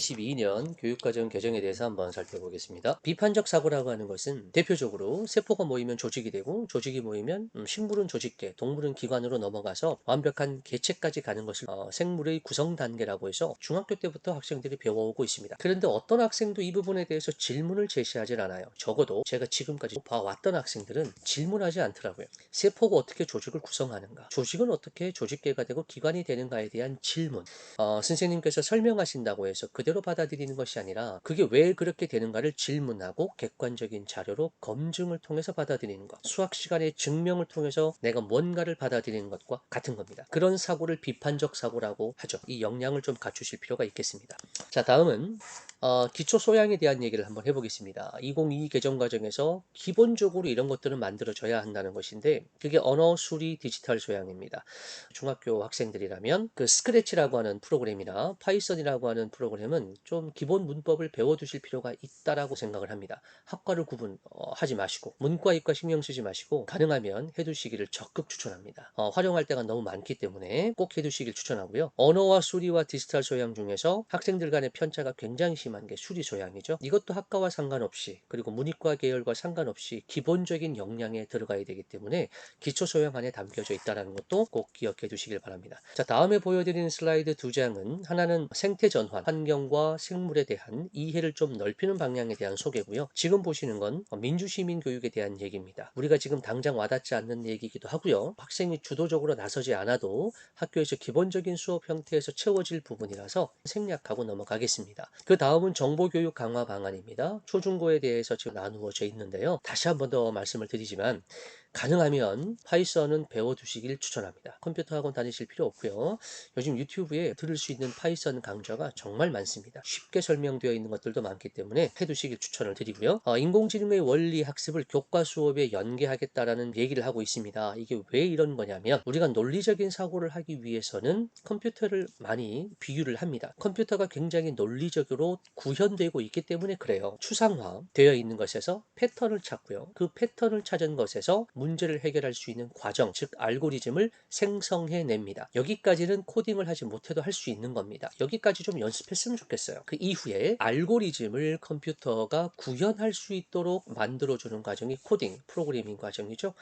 2022년 교육과정 개정에 대해서 한번 살펴보겠습니다. 비판적 사고라고 하는 것은 대표적으로 세포가 모이면 조직이 되고 조직이 모이면 식물은 조직계, 동물은 기관으로 넘어가서 완벽한 개체까지 가는 것을 생물의 구성 단계라고 해서 중학교 때부터 학생들이 배워오고 있습니다. 그런데 어떤 학생도 이 부분에 대해서 질문을 제시하질 않아요. 적어도 제가 지금까지 봐왔던 학생들은 질문하지 않더라고요. 세포가 어떻게 조직을 구성하는가, 조직은 어떻게 조직계가 되고 기관이 되는가에 대한 질문, 선생님께서 설명하신다고 해서 그대로 받아들이는 것이 아니라 그게 왜 그렇게 되는가를 질문하고 객관적인 자료로 검증을 통해서 받아들이는 것, 수학 시간의 증명을 통해서 내가 뭔가를 받아들이는 것과 같은 겁니다. 그런 사고를 비판적 사고라고 하죠. 이 역량을 좀 갖추실 필요가 있겠습니다. 자, 다음은 기초 소양에 대한 얘기를 한번 해보겠습니다. 2022 개정 과정에서 기본적으로 이런 것들은 만들어져야 한다는 것인데, 그게 언어, 수리, 디지털 소양입니다. 중학교 학생들이라면 그 스크래치라고 하는 프로그램이나 파이썬이라고 하는 프로그램은 좀 기본 문법을 배워두실 필요가 있다라고 생각을 합니다. 학과를 구분하지 마시고 문과, 이과 신경 쓰지 마시고 가능하면 해두시기를 적극 추천합니다. 활용할 때가 너무 많기 때문에 꼭 해두시길 추천하고요. 언어와 수리와 디지털 소양 중에서 학생들 간의 편차가 굉장히 심한 게 수리 소양이죠. 이것도 학과와 상관없이, 그리고 문이과 계열과 상관없이 기본적인 역량에 들어가야 되기 때문에 기초 소양 안에 담겨져 있다는 것도 꼭 기억해 두시길 바랍니다. 자, 다음에 보여드리는 슬라이드 두 장은, 하나는 생태 전환, 환경과 생물에 대한 이해를 좀 넓히는 방향에 대한 소개고요. 지금 보시는 건 민주시민 교육에 대한 얘기입니다. 우리가 지금 당장 와닿지 않는 얘기이기도 하고요. 학생이 주도적으로 나서지 않아도 학교에서 기본적인 수업 형태에서 채워질 부분이라서 생략하고 넘어가겠습니다. 그 다음은 정보교육 강화 방안입니다. 초중고에 대해서 지금 나누어져 있는데요. 다시 한 번 더 말씀을 드리지만, 가능하면 파이썬은 배워두시길 추천합니다. 컴퓨터 학원 다니실 필요 없고요. 요즘 유튜브에 들을 수 있는 파이썬 강좌가 정말 많습니다. 쉽게 설명되어 있는 것들도 많기 때문에 해두시길 추천을 드리고요. 인공지능의 원리 학습을 교과 수업에 연계하겠다라는 얘기를 하고 있습니다. 이게 왜 이런 거냐면, 우리가 논리적인 사고를 하기 위해서는 컴퓨터를 많이 비유를 합니다. 컴퓨터가 굉장히 논리적으로 구현되고 있기 때문에 그래요. 추상화 되어 있는 것에서 패턴을 찾고요. 그 패턴을 찾은 것에서 문제를 해결할 수 있는 과정, 즉 알고리즘을 생성해냅니다. 여기까지는 코딩을 하지 못해도 할 수 있는 겁니다. 여기까지 좀 연습했으면 좋겠어요. 그 이후에 알고리즘을 컴퓨터가 구현할 수 있도록 만들어주는 과정이 코딩, 프로그래밍 과정이죠.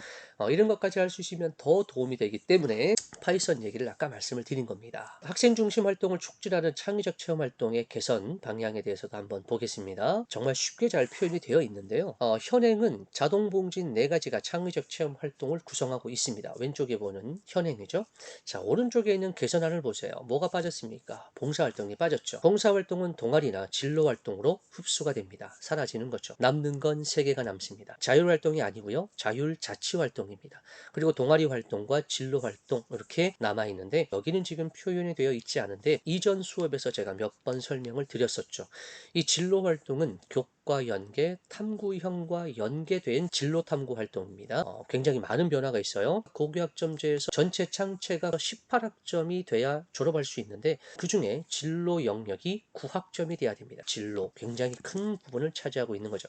이런 것까지 할 수 있으면 더 도움이 되기 때문에 파이썬 얘기를 아까 말씀을 드린 겁니다. 학생 중심 활동을 촉진하는 창의적 체험 활동의 개선 방향에 대해서도 한번 보겠습니다. 정말 쉽게 잘 표현이 되어 있는데요. 현행은 자동봉진 4가지가 창의적 체험 활동을 구성하고 있습니다. 왼쪽에 보는 현행이죠. 자, 오른쪽에 있는 개선안을 보세요. 뭐가 빠졌습니까? 봉사활동이 빠졌죠. 봉사활동은 동아리나 진로활동으로 흡수가 됩니다. 사라지는 거죠. 남는 건 3개가 남습니다. 자율활동이 아니고요. 자율자치활동입니다. 그리고 동아리 활동과 진로활동 이렇게 남아있는데, 여기는 지금 표현이 되어 있지 않은데 이전 수업에서 제가 몇 번 설명을 드렸었죠. 이 진로활동은 교과 연계, 탐구형과 연계된 진로 탐구 활동입니다. 굉장히 많은 변화가 있어요. 고교학점제에서 전체 창체가 18학점이 돼야 졸업할 수 있는데, 그 중에 진로 영역이 9학점이 돼야 됩니다. 진로 굉장히 큰 부분을 차지하고 있는 거죠.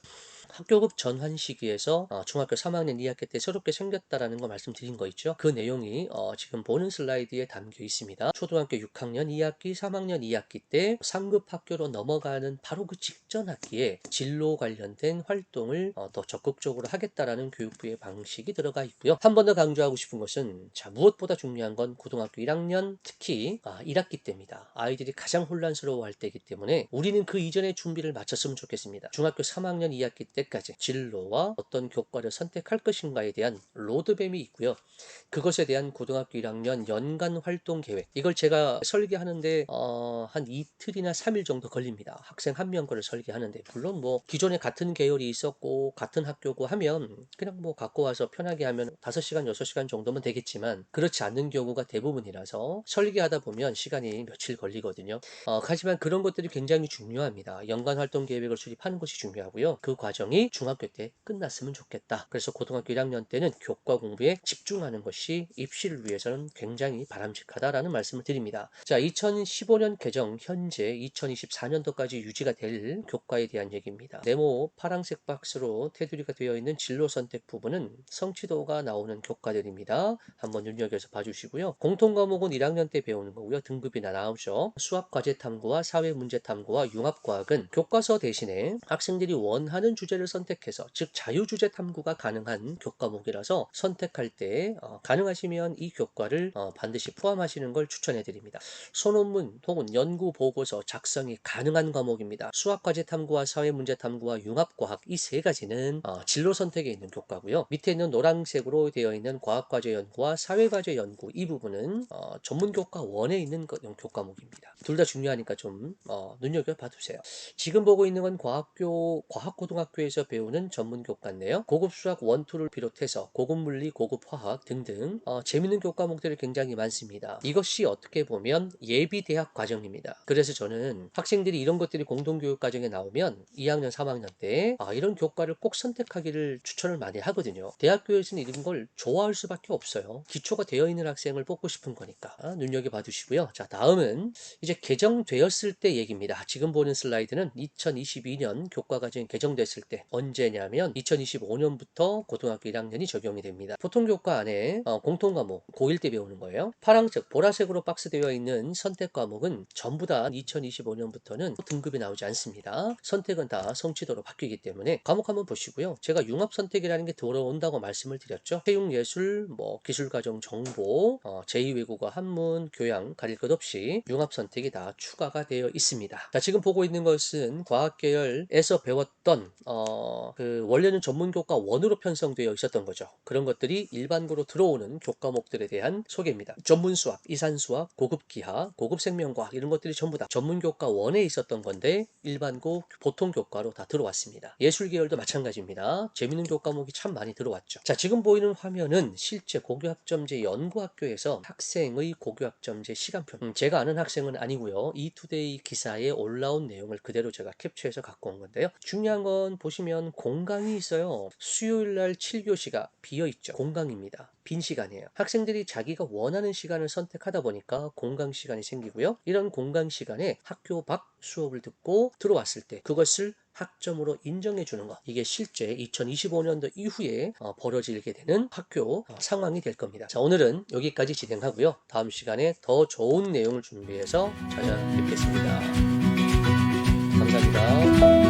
학교급 전환 시기에서 중학교 3학년 2학기 때 새롭게 생겼다라는 거 말씀드린 거 있죠. 그 내용이 지금 보는 슬라이드에 담겨 있습니다. 초등학교 6학년 2학기, 3학년 2학기 때 상급 학교로 넘어가는 바로 그 직전 학기에 진로 관련된 활동을 더 적극적으로 하겠다라는 교육부의 방식이 들어가 있고요. 한 번 더 강조하고 싶은 것은, 자, 무엇보다 중요한 건 고등학교 1학년, 특히 1학기 때입니다. 아이들이 가장 혼란스러워할 때이기 때문에 우리는 그 이전에 준비를 마쳤으면 좋겠습니다. 중학교 3학년 2학기 때까지 진로와 어떤 교과를 선택할 것인가에 대한 로드맵이 있고요. 그것에 대한 고등학교 1학년 연간 활동 계획, 이걸 제가 설계하는데 한 이틀이나 3일 정도 걸립니다. 학생 한 명 거를 설계하는데, 물론 뭐 기존에 같은 계열이 있었고 같은 학교고 하면 그냥 뭐 갖고 와서 편하게 하면 5시간 6시간 정도면 되겠지만, 그렇지 않는 경우가 대부분이라서 설계하다 보면 시간이 며칠 걸리거든요. 하지만 그런 것들이 굉장히 중요합니다. 연간 활동 계획을 수립하는 것이 중요하고요. 그 과정이 중학교 때 끝났으면 좋겠다. 그래서 고등학교 1학년 때는 교과 공부에 집중하는 것이 입시를 위해서는 굉장히 바람직하다라는 말씀을 드립니다. 자, 2015년 개정 현재 2024년도까지 유지가 될 교과에 대한 얘기입니다. 교과목입니다. 네모 파란색 박스로 테두리가 되어 있는 진로 선택 부분은 성취도가 나오는 교과들입니다. 한번 눈여겨서 봐주시고요. 공통 과목은 1학년 때 배우는 거고요. 등급이나 나오죠. 수학 과제 탐구와 사회 문제 탐구와 융합과학은 교과서 대신에 학생들이 원하는 주제를 선택해서, 즉 자유주제 탐구가 가능한 교과목이라서 선택할 때 가능하시면 이 교과를 반드시 포함하시는 걸 추천해 드립니다. 소논문 혹은 연구 보고서 작성이 가능한 과목입니다. 수학 과제 탐구와 사회 문제 탐구와 융합과학, 이 세 가지는 진로 선택에 있는 교과고요. 밑에 있는 노란색으로 되어 있는 과학 과제 연구와 사회 과제 연구, 이 부분은 전문 교과 1에 있는 교과목입니다. 둘 다 중요하니까 좀 눈여겨 봐두세요. 지금 보고 있는 건 과학고등학교에서 배우는 전문 교과인데요. 고급 수학 1, 2를 비롯해서 고급 물리, 고급 화학 등등 재밌는 교과목들이 굉장히 많습니다. 이것이 어떻게 보면 예비 대학 과정입니다. 그래서 저는 학생들이 이런 것들이 공동교육 과정에 나오면 2학년, 3학년 때 이런 교과를 꼭 선택하기를 추천을 많이 하거든요. 대학교에서는 이런 걸 좋아할 수밖에 없어요. 기초가 되어 있는 학생을 뽑고 싶은 거니까 눈여겨봐 주시고요. 자, 다음은 이제 개정되었을 때 얘기입니다. 지금 보는 슬라이드는 2022년 교과과정이 개정됐을 때, 언제냐면 2025년부터 고등학교 1학년이 적용이 됩니다. 보통 교과 안에 공통과목 고1 때 배우는 거예요. 파란색, 보라색으로 박스되어 있는 선택 과목은 전부 다 2025년부터는 등급이 나오지 않습니다. 선택은 다 성취도로 바뀌기 때문에 과목 한번 보시고요. 제가 융합 선택이라는 게 들어온다고 말씀을 드렸죠. 체육, 예술, 기술과정, 정보, 제2외국어, 한문, 교양 가릴 것 없이 융합 선택이 다 추가가 되어 있습니다. 자, 지금 보고 있는 것은 과학계열에서 배웠던 원래는 전문교과 1으로 편성되어 있었던 거죠. 그런 것들이 일반고로 들어오는 교과목들에 대한 소개입니다. 전문수학, 이산수학, 고급기하, 고급생명과학, 이런 것들이 전부 다 전문교과 1에 있었던 건데 일반고 보통교과로 다 들어왔습니다. 예술계열도 마찬가지입니다. 재밌는 교과목이 참 많이 들어왔죠. 자, 지금 보이는 화면은 실제 고교학점제 연구학교에서 학생의 고교학점제 시간표, 제가 아는 학생은 아니고요. 이투데이 기사에 올라온 내용을 그대로 제가 캡처해서 갖고 온 건데요. 중요한 건 보시면 공강이 있어요. 수요일날 7교시가 비어있죠. 공강입니다. 빈 시간이에요. 학생들이 자기가 원하는 시간을 선택하다 보니까 공강 시간이 생기고요. 이런 공강 시간에 학교 밖 수업을 듣고 들어왔을 때 그것을 학점으로 인정해 주는 것, 이게 실제 2025년도 이후에 벌어지게 되는 학교 상황이 될 겁니다. 자, 오늘은 여기까지 진행하고요. 다음 시간에 더 좋은 내용을 준비해서 찾아뵙겠습니다. 감사합니다.